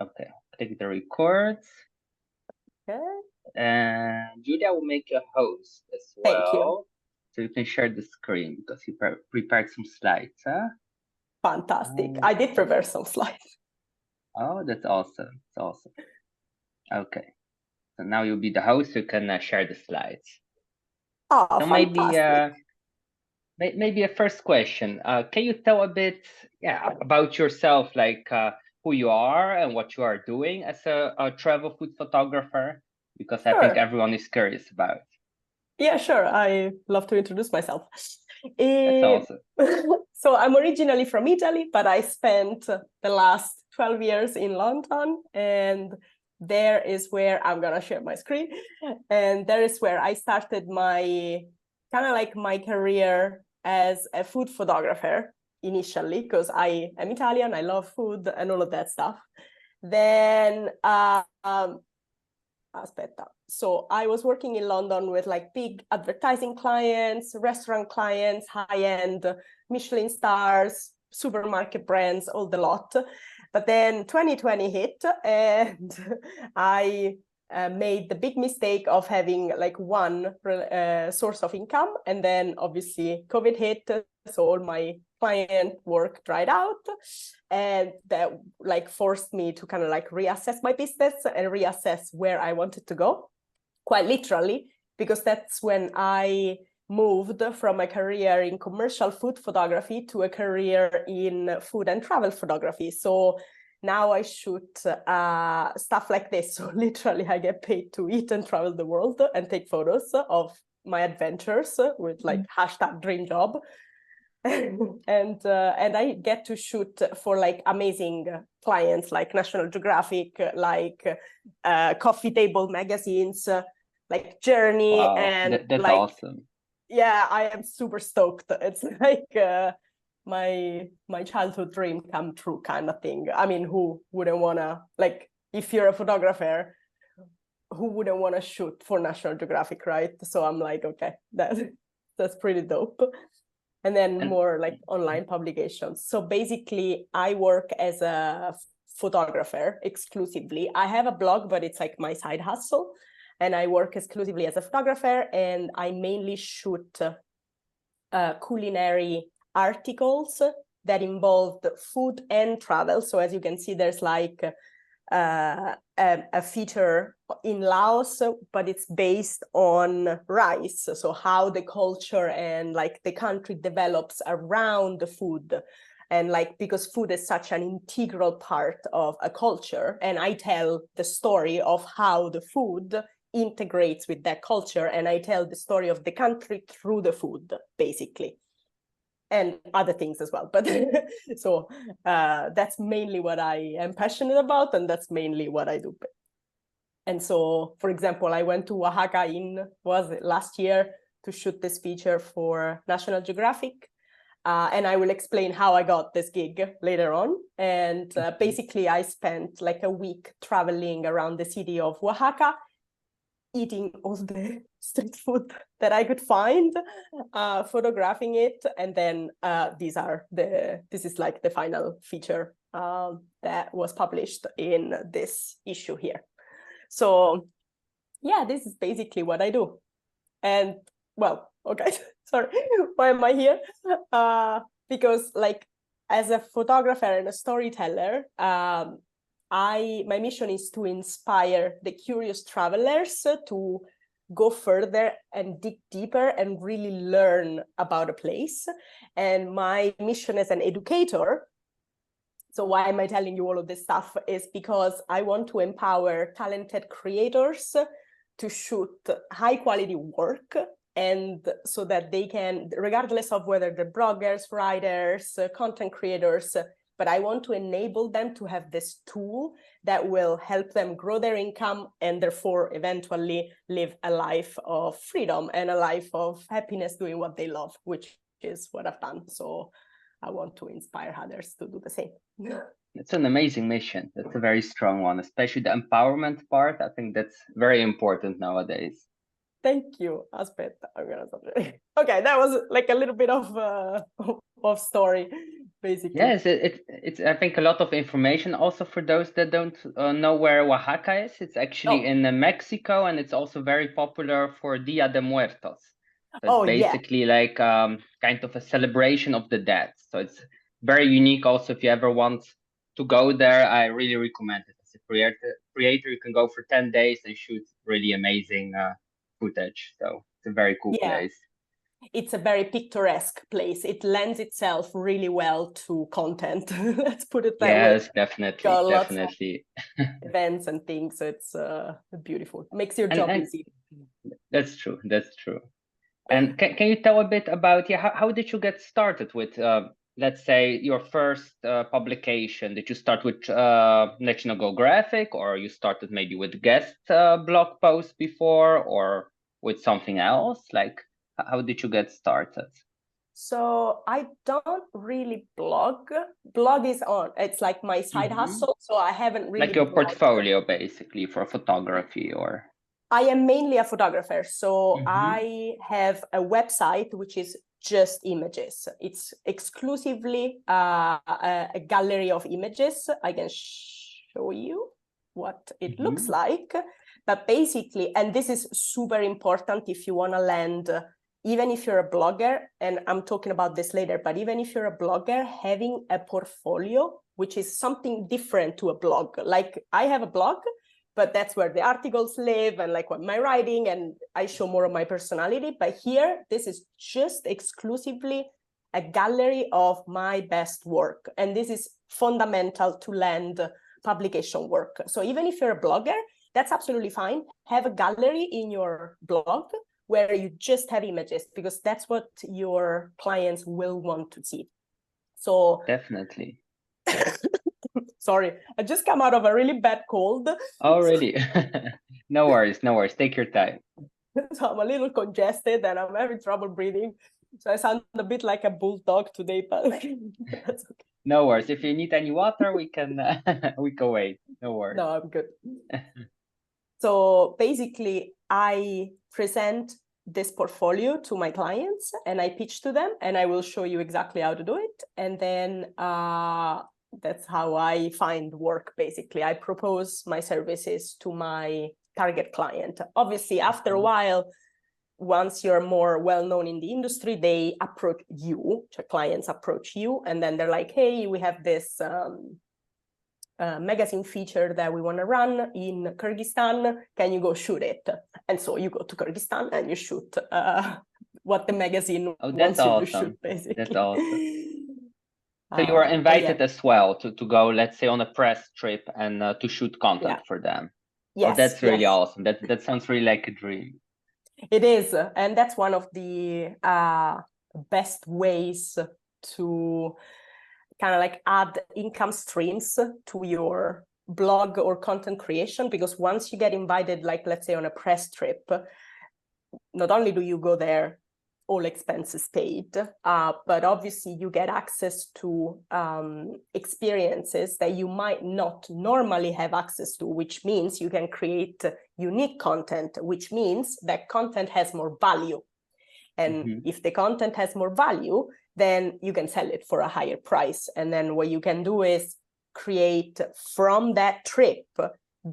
Okay, click the record. Okay. And Julia will make you a host as Thank you. well. So you can share the screen because you prepared some slides, huh? Fantastic. I did prepare some slides. Oh, that's awesome. It's awesome. Okay. So now you'll be the host. You can share the slides. Oh, So fantastic. maybe a first question. Can you tell a bit, about yourself, like who you are and what you are doing as a travel food photographer? Because I think Sure. everyone is curious about. Yeah, sure. I love to introduce myself. That's awesome. So I'm originally from Italy, but I spent the last 12 years in London, and there is where I'm gonna share my screen. And there is where I started my kind of like my career as a food photographer initially, because I am Italian, I love food and all of that stuff. Then aspetta. So I was working in London with like big advertising clients, restaurant clients, high-end Michelin stars, supermarket brands, all the lot. But then 2020 hit and I made the big mistake of having like one source of income. And then obviously COVID hit. So all my client work dried out, and that like forced me to kind of like reassess my business and reassess where I wanted to go, quite literally, because that's when I moved from a career in commercial food photography to a career in food and travel photography. So now I shoot stuff like this. So literally I get paid to eat and travel the world and take photos of my adventures with like hashtag dream job. And I get to shoot for like amazing clients like National Geographic, like coffee table magazines, like Journey. Wow, And that's like, awesome. yeah, I am super stoked. It's like my childhood dream come true kind of thing. I mean, who wouldn't wanna, like, if you're a photographer, who wouldn't want to shoot for National Geographic, right? So I'm like, okay, that's pretty dope. And then more like online publications. So basically, I work as a photographer exclusively. I have a blog, but it's like my side hustle. And I work exclusively as a photographer, and I mainly shoot culinary articles that involve food and travel. So as you can see, there's like a feature in Laos, but it's based on rice. So how the culture and like the country develops around the food. And like, because food is such an integral part of a culture, and I tell the story of how the food integrates with that culture, and I tell the story of the country through the food, basically. And other things as well. But so that's mainly what I am passionate about, and that's mainly what I do. And so, for example, I went to Oaxaca last year to shoot this feature for National Geographic. And I will explain how I got this gig later on. And basically, I spent like a week traveling around the city of Oaxaca, eating all the street food that I could find, photographing it, and then this is like the final feature that was published in this issue here. So yeah, this is basically what I do. And well, okay, sorry, why am I here? Because like as a photographer and a storyteller, my mission is to inspire the curious travelers to go further and dig deeper and really learn about a place. And my mission as an educator, so why am I telling you all of this stuff, is because I want to empower talented creators to shoot high quality work, and so that they can, regardless of whether they're bloggers, writers, content creators, but I want to enable them to have this tool that will help them grow their income and therefore eventually live a life of freedom and a life of happiness doing what they love, which is what I've done. So I want to inspire others to do the same. It's an amazing mission. That's a very strong one, especially the empowerment part. I think that's very important nowadays. Thank you. Aspetta, I'm gonna stop there. Okay, that was like a little bit of story, basically. Yes, it's I think a lot of information. Also, for those that don't know where Oaxaca is, it's actually in Mexico, and it's also very popular for Dia de Muertos. So it's basically like kind of a celebration of the dead. So it's very unique. Also, if you ever want to go there, I really recommend it. As a creator, you can go for 10 days and shoot really amazing footage. So it's a very cool place. It's a very picturesque place. It lends itself really well to content. Let's put it that way. Yes, definitely, definitely. Events and things. So it's beautiful. Makes your job easy. That's true. That's true. And can you tell a bit about how did you get started with let's say your first publication? Did you start with National Geographic, or you started maybe with guest blog posts before, or with something else? Like, how did you get started? So I don't really blog. Blog is it's like my side hustle. So I haven't really like your portfolio basically for photography, or I am mainly a photographer. So I have a website which is just images. It's exclusively a gallery of images. I can show you what it looks like. But basically, and this is super important if you want to land, even if you're a blogger, and I'm talking about this later, but even if you're a blogger, having a portfolio, which is something different to a blog. Like I have a blog, but that's where the articles live and like what my writing, and I show more of my personality. But here, this is just exclusively a gallery of my best work. And this is fundamental to land publication work. So even if you're a blogger, that's absolutely fine. Have a gallery in your blog where you just have images, because that's what your clients will want to see. So definitely. Sorry, I just come out of a really bad cold. Oh, really? No worries, no worries. Take your time. So I'm a little congested and I'm having trouble breathing. So I sound a bit like a bulldog today, but that's okay. No worries. If you need any water, we can wait. No worries. No, I'm good. So basically, I present this portfolio to my clients and I pitch to them, and I will show you exactly how to do it. And then that's how I find work, basically. I propose my services to my target client. Obviously, after a while, once you're more well-known in the industry, they approach you, clients approach you, and then they're like, hey, we have this magazine feature that we want to run in Kyrgyzstan. Can you go shoot it? And so you go to Kyrgyzstan and you shoot what the magazine wants you to shoot, basically. That's awesome. So you were invited as well to go, let's say, on a press trip and to shoot content for them. Yes, oh, that's really awesome. That sounds really like a dream. It is, and that's one of the best ways to kind of like add income streams to your blog or content creation, because once you get invited, like let's say on a press trip, not only do you go there, all expenses paid, but obviously you get access to experiences that you might not normally have access to, which means you can create unique content, which means that content has more value. And if the content has more value, then you can sell it for a higher price. And then what you can do is create from that trip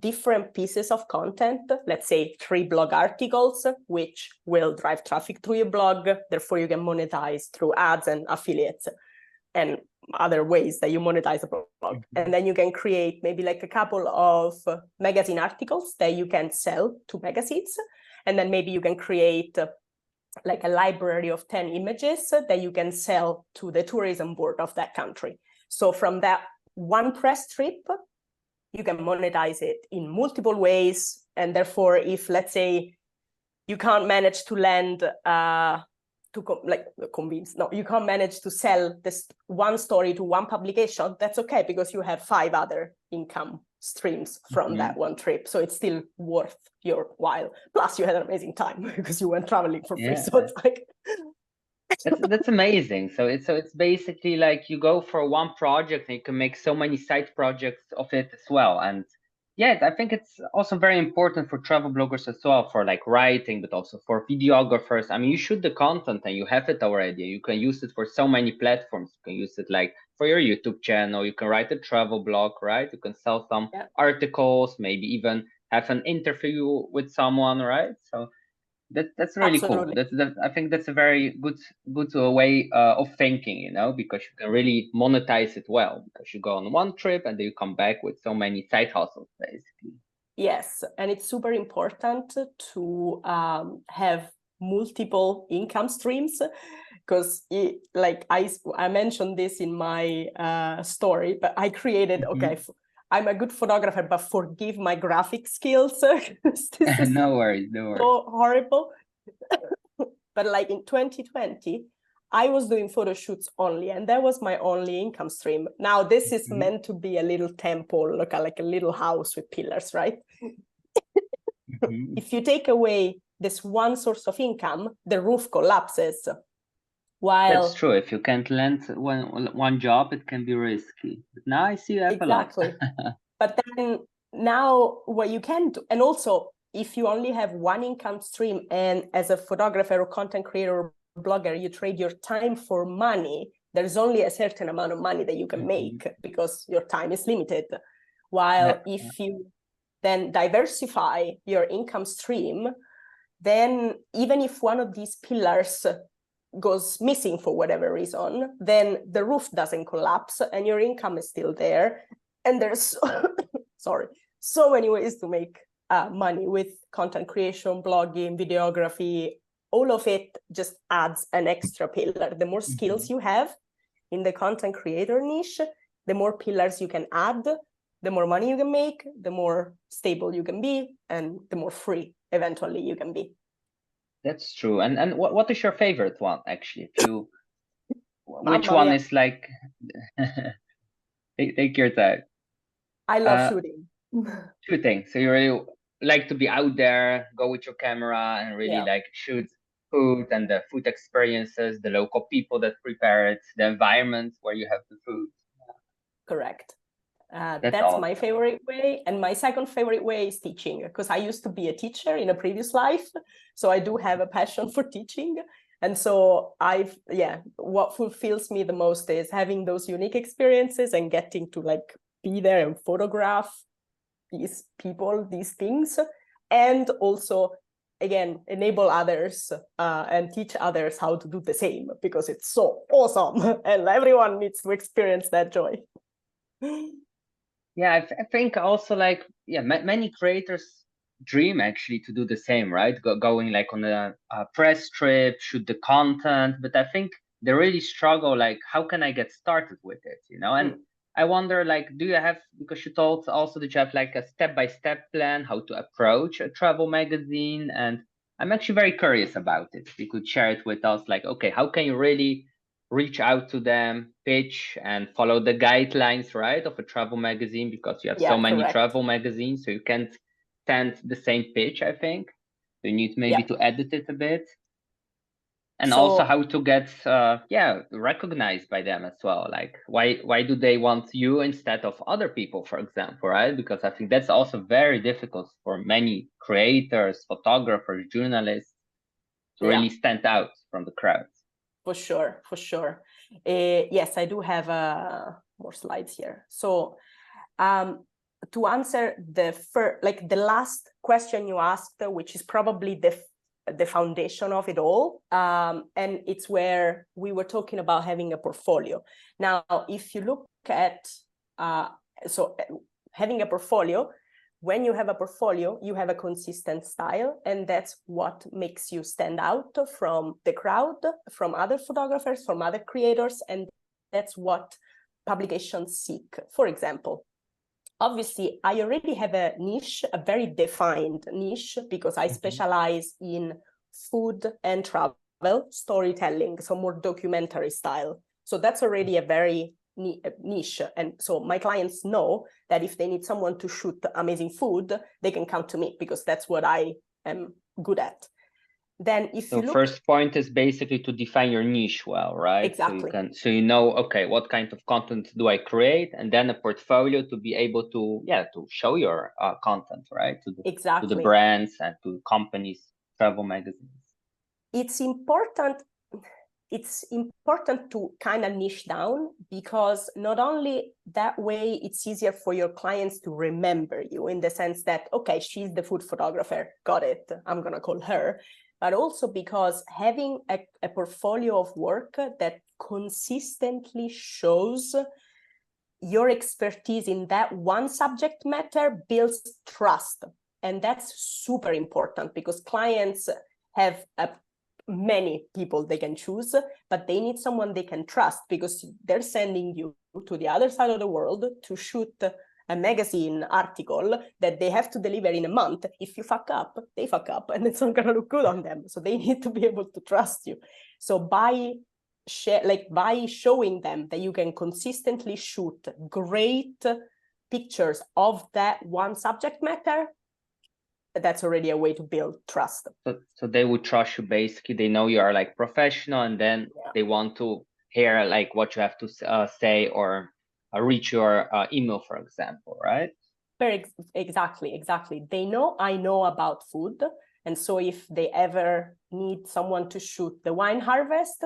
different pieces of content, let's say 3 blog articles, which will drive traffic to your blog. Therefore, you can monetize through ads and affiliates and other ways that you monetize a blog. And then you can create maybe like a couple of magazine articles that you can sell to magazines. And then maybe you can create like a library of 10 images that you can sell to the tourism board of that country. So from that one press trip, you can monetize it in multiple ways. And therefore, if let's say you can't manage to land you can't manage to sell this one story to one publication, that's okay, because you have 5 other income streams from that one trip. So it's still worth your while. Plus you had an amazing time because you went traveling for free. So it's like that's amazing. So it's basically like you go for one project and you can make so many side projects of it as well. And Yeah, I think it's also very important for travel bloggers as well, for like writing, but also for videographers. I mean, you shoot the content and you have it already. You can use it for so many platforms. You can use it like for your YouTube channel. You can write a travel blog, right? You can sell some Yeah, articles, maybe even have an interview with someone, right? So that's really cool. absolutely. That I think that's a very good way of thinking, you know, because you can really monetize it well. Because you go on one trip and then you come back with so many side hustles, basically. Yes, and it's super important to have multiple income streams because like I mentioned this in my story, but I created, okay, I'm a good photographer, but forgive my graphic skills. This is No worries, no worries. so horrible. But like in 2020, I was doing photo shoots only, and that was my only income stream. Now this is Mhm, meant to be a little temple, like a little house with pillars, right? mhm. If you take away this one source of income, the roof collapses. That's While true. If you can't land one job, it can be risky. But now I see you have a lot. exactly, but then now what you can do, and also if you only have one income stream, and as a photographer or content creator or blogger, you trade your time for money, there's only a certain amount of money that you can Mhm. make because your time is limited. Yeah, While if you then diversify your income stream, then even if one of these pillars goes missing for whatever reason, then the roof doesn't collapse and your income is still there. And there's sorry, so many ways to make money with content creation, blogging, videography. All of it just adds an extra pillar. The more skills mhm. you have in the content creator niche, the more pillars you can add, the more money you can make, the more stable you can be, and the more free eventually you can be. That's true. And what is your favorite one actually? If you which Mamma one mia, is like take your time. I love Uh, shooting. shooting. So you really like to be out there, go with your camera and really Yeah, like shoot food and the food experiences, the local people that prepare it, the environment where you have the food. correct. That's That's my awesome. favorite way. And my second favorite way is teaching, because I used to be a teacher in a previous life. So I do have a passion for teaching. And so what fulfills me the most is having those unique experiences and getting to like be there and photograph these people, these things, and also again enable others and teach others how to do the same, because it's so awesome and everyone needs to experience that joy. Yeah, I think also like yeah, many creators dream actually to do the same, right? Going like on a press trip, shoot the content, but I think they really struggle like how can I get started with it, you know? And Mm, I wonder like do you have, because you told also that you have like a step-by-step plan how to approach a travel magazine, and I'm actually very curious about it. If you could share it with us, like okay, how can you really reach out to them, pitch, and follow the guidelines, right, of a travel magazine, because you have so yeah, many correct. travel magazines, so you can't send the same pitch, I think. So you need maybe Yeah. to edit it a bit. And also So how to get recognized by them as well. Like why do they want you instead of other people, for example, right? Because I think that's also very difficult for many creators, photographers, journalists to yeah, really stand out from the crowd. for sure, for sure. Yes, I do have more slides here. So um, to answer the last question you asked, which is probably the foundation of it all, and it's where we were talking about having a portfolio. Now, if you look at uh, so having a portfolio, when you have a portfolio, you have a consistent style, and that's what makes you stand out from the crowd, from other photographers, from other creators, and that's what publications seek. For example, obviously, I already have a niche, a very defined niche, because I Mhm. specialize in food and travel storytelling, so more documentary style. So that's already a very niche. And so my clients know that if they need someone to shoot amazing food, they can come to me, because that's what I am good at. Then if So you look, first point is basically to define your niche well, right? exactly. So you know, okay, what kind of content do I create? And then a portfolio to be able to, to show your content, right? To the Exactly. brands and to companies, travel magazines. It's important to kind of niche down, because not only that way it's easier for your clients to remember you, in the sense that, okay, she's the food photographer, got it, I'm gonna call her, but also because having a portfolio of work that consistently shows your expertise in that one subject matter builds trust. And that's super important, because clients have many people they can choose, but they need someone they can trust, because they're sending you to the other side of the world to shoot a magazine article that they have to deliver in a month. If you fuck up, they fuck up, and it's not gonna look good on them. So they need to be able to trust you. So by showing them that you can consistently shoot great pictures of that one subject matter, that's already a way to build trust. So they would trust you, basically. They know you are like professional, and then they want to hear like what you have to say, or reach your email, for example, right? Exactly. They know I know about food, and so if they ever need someone to shoot the wine harvest,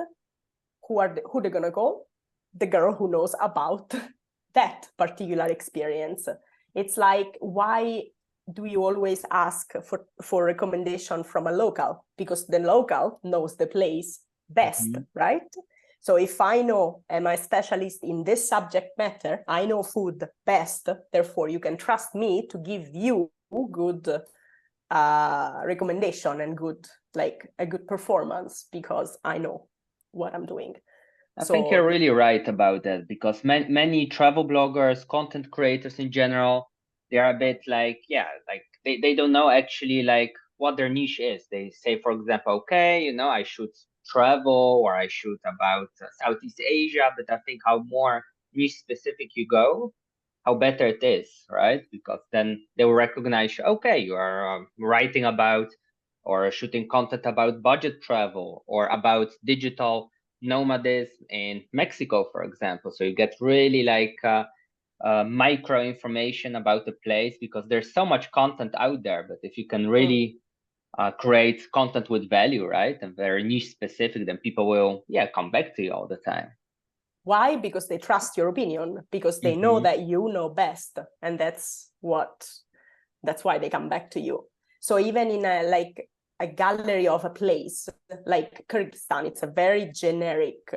who they're gonna call? The girl who knows about that particular experience. It's like, why do you always ask for recommendation from a local? Because the local knows the place best, right? So if I know, am I a specialist in this subject matter, I know food best, therefore you can trust me to give you good recommendation and a good performance, because I know what I'm doing. I think you're really right about that, because many travel bloggers, content creators in general, they are a bit like, they don't know actually like what their niche is. They say, for example, okay, I shoot travel, or I shoot about Southeast Asia, but I think how more niche specific you go, how better it is, right? Because then they will recognize, okay, you are writing about or shooting content about budget travel, or about digital nomadism in Mexico, for example. So you get really like micro information about the place, because there's so much content out there. But if you can really create content with value, right, and very niche specific, then people will come back to you all the time. Why? Because they trust your opinion, because they know that you know best, and that's why they come back to you. So even in a gallery of a place like Kyrgyzstan, it's a very generic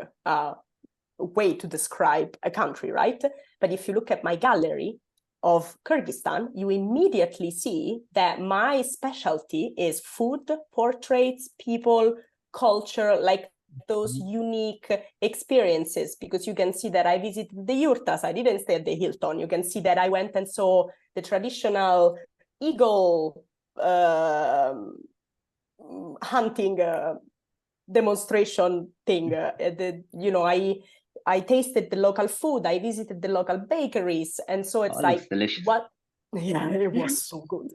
way to describe a country, right? But if you look at my gallery of Kyrgyzstan, you immediately see that my specialty is food, portraits, people, culture, like those unique experiences, because you can see that I visited the yurtas, I didn't stay at the Hilton. You can see that I went and saw the traditional eagle hunting demonstration thing. I tasted the local food, I visited the local bakeries, and so it's like, delicious. what? Yeah, it was so good.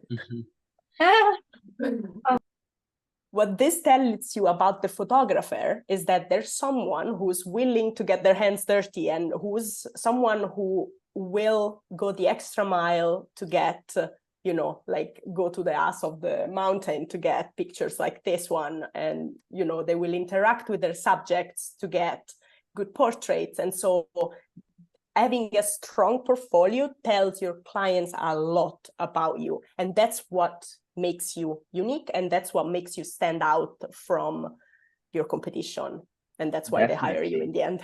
What this tells you about the photographer is that there's someone who's willing to get their hands dirty, and who's someone who will go the extra mile to get, go to the ass of the mountain to get pictures like this one. And, they will interact with their subjects to get good portraits. And so having a strong portfolio tells your clients a lot about you. And that's what makes you unique, and that's what makes you stand out from your competition, and that's why they hire you in the end.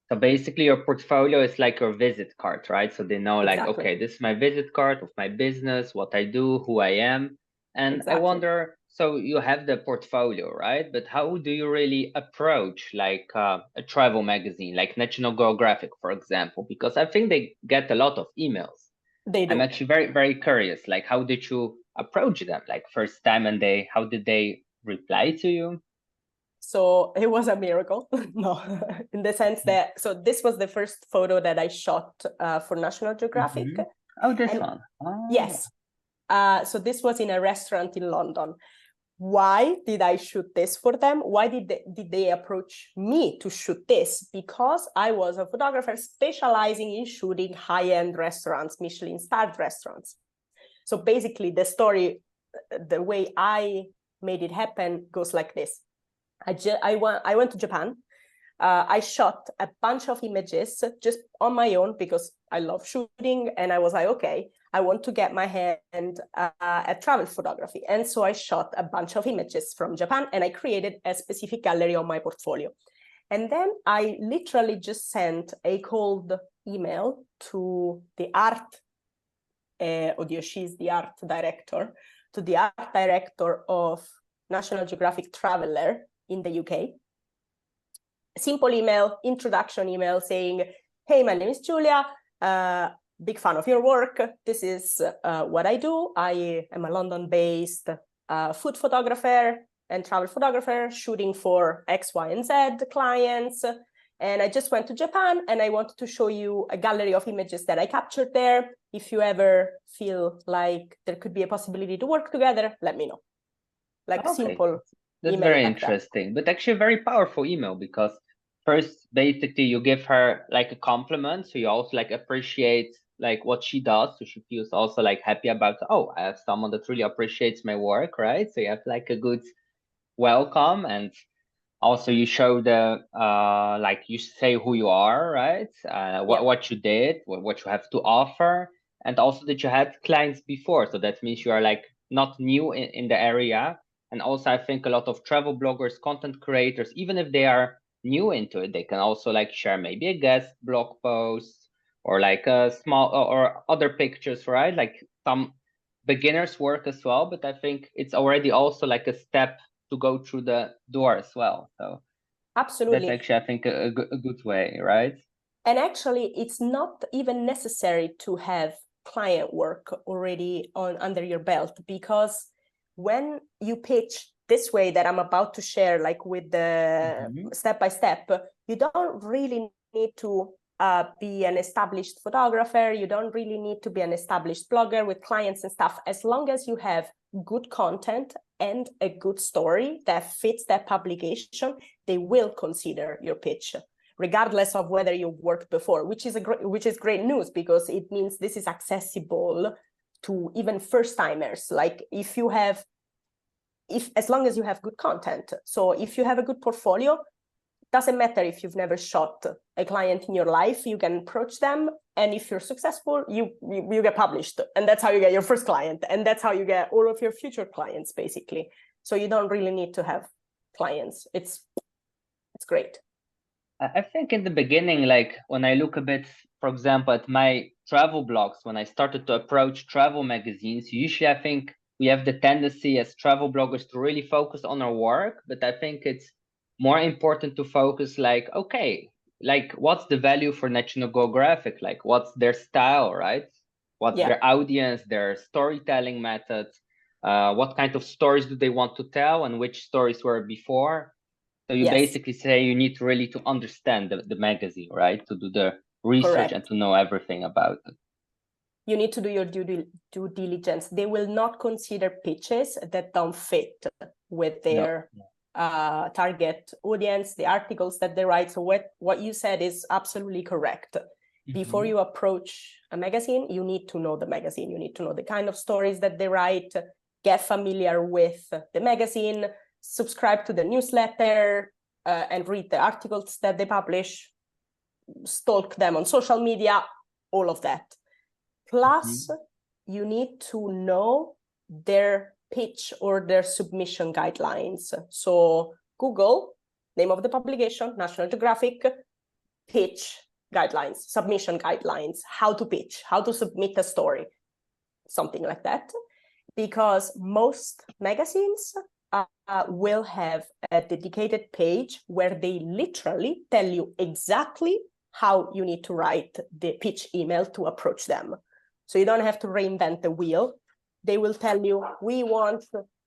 So basically your portfolio is like your visit card, right? So they know like, okay, this is my visit card of my business, what I do, who I am. And I wonder, so you have the portfolio, right? But how do you really approach like a travel magazine, like National Geographic, for example? Because I think they get a lot of emails. They do. I'm actually very, very curious. Like, how did you approach them? Like first time, and how did they reply to you? So it was a miracle. No, in the sense that, so this was the first photo that I shot for National Geographic. Oh, this one. Oh. Yes. So this was in a restaurant in London. why did I shoot this for them? Why did they approach me to shoot this? Because I was a photographer specializing in shooting high-end restaurants, Michelin-starred restaurants. So basically the story, the way I made it happen goes like this. I went to Japan. I shot a bunch of images just on my own because I love shooting, and I was like, okay, I want to get my hand at travel photography. And so I shot a bunch of images from Japan, and I created a specific gallery on my portfolio. And then I literally just sent a cold email to the art, she's the art director, to the art director of National Geographic Traveler in the UK. Simple email, introduction email saying, hey, my name is Giulia, big fan of your work. This is what I do. I am a London-based food photographer and travel photographer shooting for X, Y, and Z clients. And I just went to Japan and I wanted to show you a gallery of images that I captured there. If you ever feel like there could be a possibility to work together, let me know. Like Okay. simple. That's email very like that. interesting, but actually a very powerful email, because first, basically, you give her like a compliment, so you also like appreciate like what she does, so she feels also like happy about, oh, I have someone that really appreciates my work, right? So you have like a good welcome, and also you show the like you say who you are, right? What you did, what you have to offer, and also that you had clients before, so that means you are like not new in the area. And also I think a lot of travel bloggers, content creators, even if they are new into it, they can also like share maybe a guest blog post or like a small or other pictures, right? Like some beginners work as well, but I think it's already also like a step to go through the door as well. So absolutely, that's actually, I think, a good way, right? And actually, it's not even necessary to have client work already under your belt, because when you pitch this way that I'm about to share, like with the step-by-step, you don't really need to be an established photographer. You don't really need to be an established blogger with clients and stuff. As long as you have good content and a good story that fits that publication, they will consider your pitch, regardless of whether you've worked before, which is great news, because it means this is accessible to even first-timers. Like as long as you have good content. So if you have a good portfolio, doesn't matter if you've never shot a client in your life, you can approach them, and if you're successful, you get published, and that's how you get your first client, and that's how you get all of your future clients, basically. So you don't really need to have clients. It's great. I think in the beginning, like when I look a bit, for example, at my travel blogs, when I started to approach travel magazines, usually I think we have the tendency as travel bloggers to really focus on our work, but I think it's more important to focus like, okay, like what's the value for National Geographic? Like what's their style, right? What's their audience, their storytelling methods? What kind of stories do they want to tell, and which stories were before? So you basically say you need really to understand the magazine, right? To do the research and to know everything about it. You need to do your due diligence. They will not consider pitches that don't fit with their target audience, the articles that they write. So what you said is absolutely correct. Before you approach a magazine, you need to know the magazine. You need to know the kind of stories that they write, get familiar with the magazine, subscribe to the newsletter, and read the articles that they publish, stalk them on social media, all of that. Plus, you need to know their pitch or their submission guidelines. So Google, name of the publication, National Geographic, pitch guidelines, submission guidelines, how to pitch, how to submit a story, something like that. Because most magazines will have a dedicated page where they literally tell you exactly how you need to write the pitch email to approach them. So you don't have to reinvent the wheel. They will tell you, we want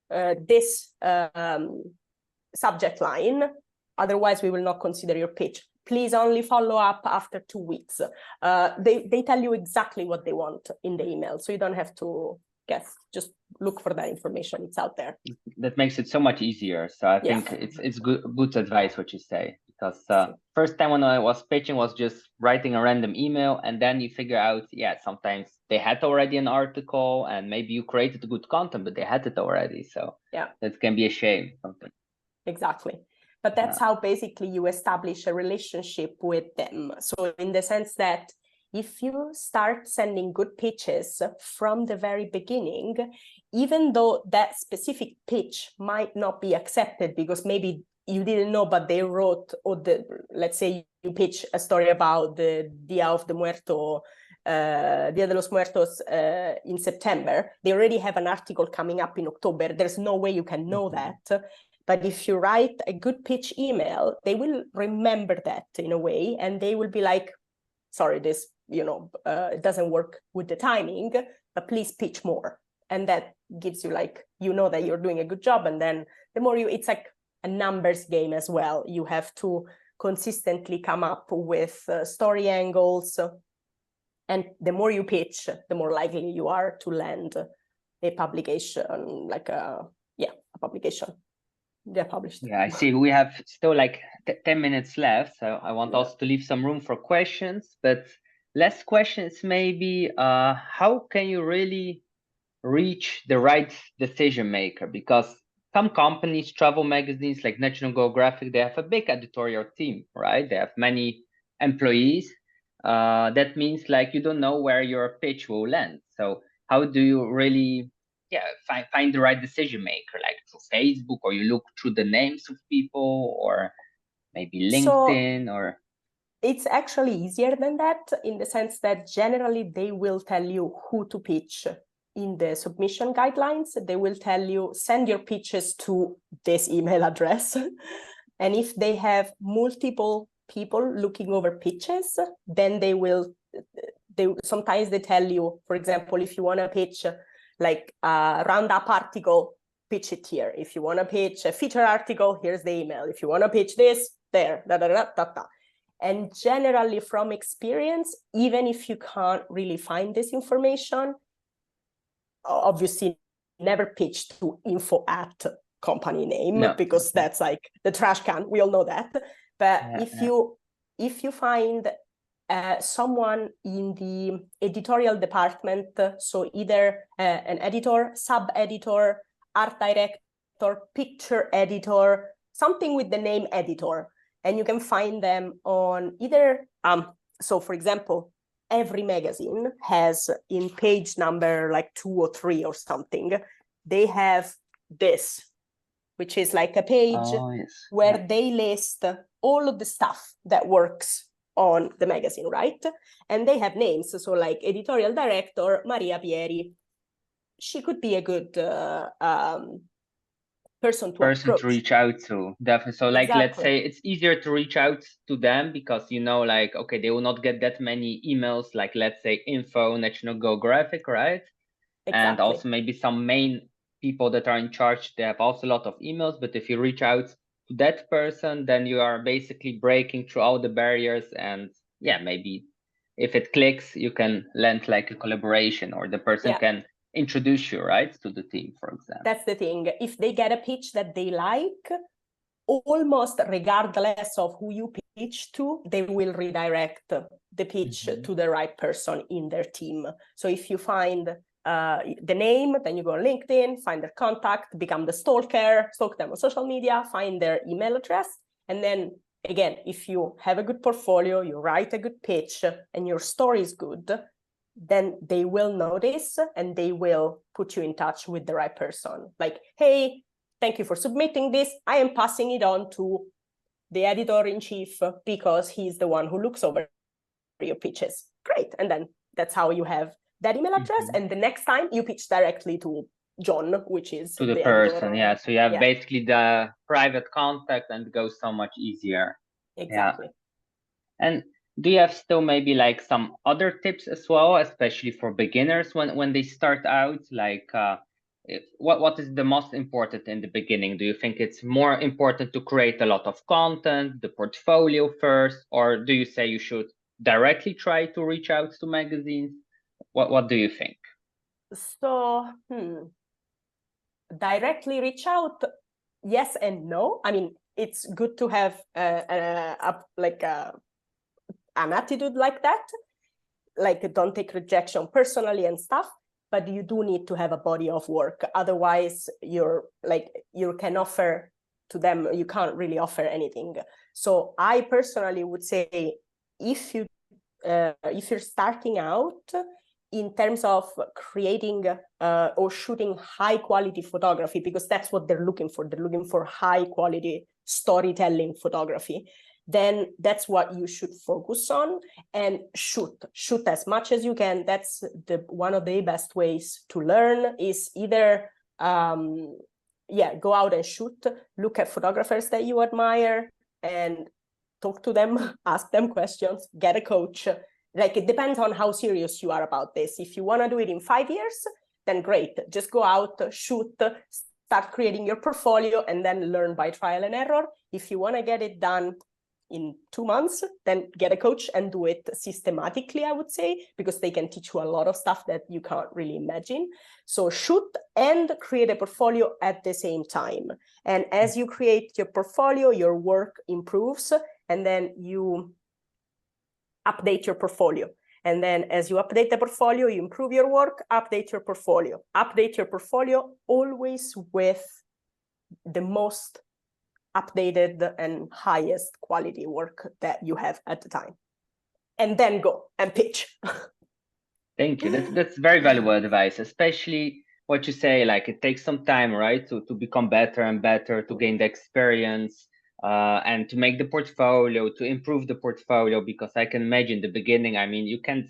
this subject line, otherwise we will not consider your pitch. Please only follow up after 2 weeks. They tell you exactly what they want in the email, so you don't have to guess just look for that information. It's out there. That makes it so much easier. So I think it's good advice what you say, because first time when I was pitching was just writing a random email, and then you figure out, sometimes they had already an article and maybe you created good content, but they had it already. So that can be a shame sometimes. Exactly. But that's how basically you establish a relationship with them. So in the sense that if you start sending good pitches from the very beginning, even though that specific pitch might not be accepted because maybe you didn't know, but they wrote, or let's say you pitch a story about the Dia of the Muerto, Dia de los Muertos in September, they already have an article coming up in October. There's no way you can know that. But if you write a good pitch email, they will remember that in a way, and they will be like, sorry, this, it doesn't work with the timing, but please pitch more. And that gives you that you're doing a good job. And then the more it's like a numbers game as well. You have to consistently come up with story angles. And the more you pitch, the more likely you are to land a publication, a publication. They're published. Yeah, I see. We have still 10 minutes left, so I want also to leave some room for questions. But last question is maybe, how can you really reach the right decision maker? Because some companies, travel magazines like National Geographic, they have a big editorial team, right? They have many employees. That means you don't know where your pitch will land. So how do you really find the right decision maker, through Facebook, or you look through the names of people, or maybe LinkedIn? Or it's actually easier than that, in the sense that generally they will tell you who to pitch in the submission guidelines. They will tell you, send your pitches to this email address. And if they have multiple people looking over pitches, then sometimes they tell you, for example, if you want to pitch a roundup article, pitch it here. If you want to pitch a feature article, here's the email. If you want to pitch this, there, da, da, da, da, da. And generally from experience, even if you can't really find this information, obviously never pitch to info at company name, because that's the trash can. We all know that. But if you find someone in the editorial department, so either an editor, sub-editor, art director, picture editor, something with the name editor, and you can find them on either, so for example, every magazine has in page number 2 or 3 or something, they have this, which is a page where they list all of the stuff that works on the magazine, right? And they have names, so editorial director Maria Pieri. She could be a good person to reach out to, definitely. So let's say it's easier to reach out to them because okay, they will not get that many emails, let's say info National Geographic, right? And also maybe some main people that are in charge, they have also a lot of emails. But if you reach out to that person, then you are basically breaking through all the barriers, and maybe if it clicks, you can land a collaboration, or the person can introduce you, right, to the team, for example. That's the thing. If they get a pitch that they like, almost regardless of who you pitch to, they will redirect the pitch to the right person in their team. So if you find the name, then you go on LinkedIn, find their contact, become the stalker, stalk them on social media, find their email address. And then again, if you have a good portfolio, you write a good pitch, and your story is good, then they will notice and they will put you in touch with the right person. Hey, thank you for submitting this. I am passing it on to the editor-in-chief because he's the one who looks over your pitches. Great. And then that's how you have that email address. And the next time you pitch directly to John, which is to the person. So you have basically the private contact, and it goes so much easier. Exactly. And do you have still maybe some other tips as well, especially for beginners when they start out? What is the most important in the beginning? Do you think it's more important to create a lot of content, the portfolio first, or do you say you should directly try to reach out to magazines? What do you think? So, directly reach out, yes and no. I mean, it's good to have an attitude like that, like don't take rejection personally and stuff, but you do need to have a body of work. Otherwise, you can offer to them, you can't really offer anything. So I personally would say, if you're starting out in terms of creating or shooting high quality photography, because that's what they're looking for. They're looking for high quality storytelling photography. Then that's what you should focus on, and shoot as much as you can. That's one of the best ways to learn, is either go out and shoot, look at photographers that you admire and talk to them, ask them questions, get a coach. Like, it depends on how serious you are about this. If you want to do it in 5 years, then great. Just go out, shoot, start creating your portfolio, and then learn by trial and error. If you want to get it done in 2 months, then get a coach and do it systematically, I would say, because they can teach you a lot of stuff that you can't really imagine. So shoot and create a portfolio at the same time. And as you create your portfolio, your work improves, and then you update your portfolio. And then as you update the portfolio, you improve your work, update your portfolio. Update your portfolio always with the most updated and highest quality work that you have at the time. And then go and pitch. Thank you. That's very valuable advice, especially what you say, like it takes some time, right? To become better and better, to gain the experience, and to make the portfolio, to improve the portfolio, because I can imagine the beginning, I mean, you can't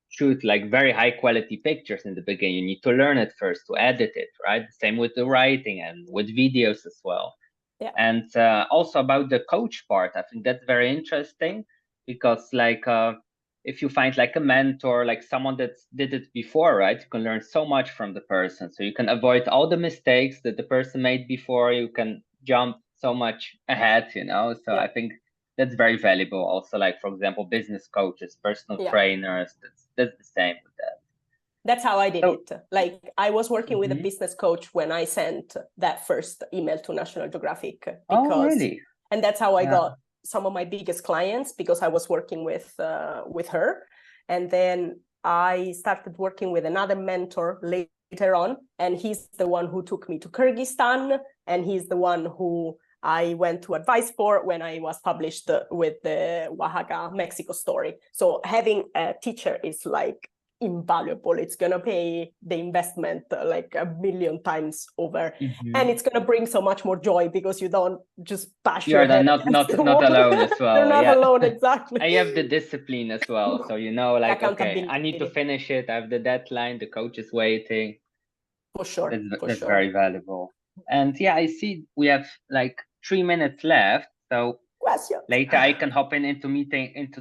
shoot like very high quality pictures in the beginning. You need to learn it first, to edit it, right? Same with the writing and with videos as well. Yeah. And also about the coach part, I think that's very interesting, because like if you find like a mentor, like someone that did it before, right, you can learn so much from the person. So you can avoid all the mistakes that the person made before. You can jump so much ahead, you know. So Yeah. I think that's very valuable. Also, like for example, business coaches, personal trainers, that's the same with that. That's how I did it. Like, I was working with a business coach when I sent that first email to National Geographic, because, oh, really? And that's how I got some of my biggest clients, because I was working with her. And then I started working with another mentor later on, and he's the one who took me to Kyrgyzstan, and he's the one who I went to advice for when I was published with the Oaxaca, Mexico story. So having a teacher is like invaluable. It's gonna pay the investment like 1 million times over, and it's gonna bring so much more joy, because you don't just bash your head not alone as well. You're not alone, exactly. I have the discipline as well, so you know, like, okay, I need to Accountability. finish it. I have the deadline. The coach is waiting. For sure. That's very valuable. And yeah, I see we have like 3 minutes left. So Questions. later I can hop into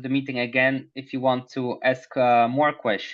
the meeting again if you want to ask more questions.